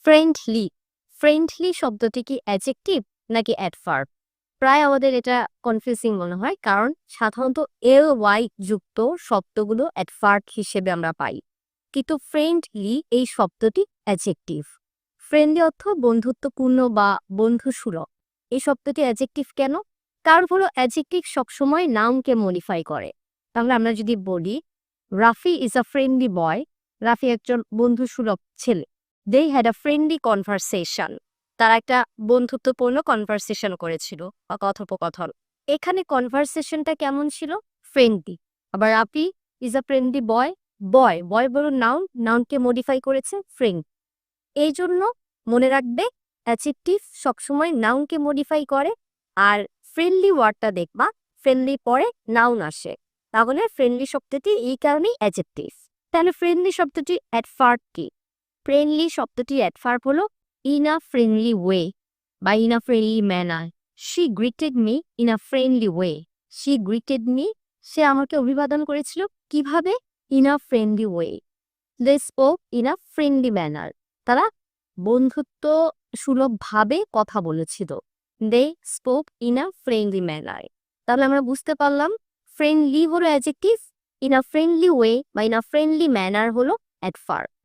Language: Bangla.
ফ্রেন্ডলি। ফ্রেন্ডলি শব্দটি কি অ্যাডজেক্টিভ নাকি অ্যাডভার্ব? প্রায় আমাদের এটা কনফিউজিং মনে হয় কারণ সাধারণত ly যুক্ত শব্দগুলো অ্যাডভার্ব হিসেবে আমরা পাই। কিন্তু ফ্রেন্ডলি এই শব্দটি অ্যাডজেক্টিভ। ফ্রেন্ডলি অর্থ বন্ধুত্বপূর্ণ বা বন্ধুসুলভ। এই শব্দটি অ্যাডজেক্টিভ কেন? কারণ হলো অ্যাডজেক্টিভ সবসময় নাউনকে মডিফাই করে। তাহলে আমরা যদি বলি Rafi is a friendly boy, Rafi একজন বন্ধুসুলভ ছেলে। They had a friendly conversation, তারা একটা বন্ধুত্বপূর্ণ কনভারসেশন করেছিল বা কথোপকথন। এখানে কনভারসেশনটা কেমন ছিল? ফ্রেন্ডলি। আবার রাফি ইজ আ ফ্রেন্ডলি বয়, বয় বয় বড় নাউন, নাউনকে মডিফাই করেছে ফ্রেন্ড। এই জন্য মনে রাখবে অ্যাডজেক্টিভ সবসময় নাউনকে মডিফাই করে। আর ফ্রেন্ডলি ওয়ার্ডটা দেখবা ফ্রেন্ডলি পরে নাউন আসে, তাহলে ফ্রেন্ডলি শব্দটি এই কারণেই অ্যাডজেক্টিভ। তাহলে ফ্রেন্ডলি শব্দটি অ্যাডভার্ব কি? ফ্রেন্ডলি শব্দটি অ্যাডভার্ব হলো ইন আ ফ্রেন্ডলি ওয়ে বা in a friendly manner. She greeted me in a friendly way. She greeted me, সে আমাকে অভিবাদন করেছিল কিভাবে? In a friendly way. They spoke in a friendly manner, তারা বন্ধুত্ব সুলভভাবে কথা বলেছিল। They spoke in a friendly manner. তাহলে আমরা বুঝতে পারলাম ফ্রেন্ডলি হলো adjective, in a friendly way বা ইন আ ফ্রেন্ডলি ম্যানার হলো অ্যাডভার্ব।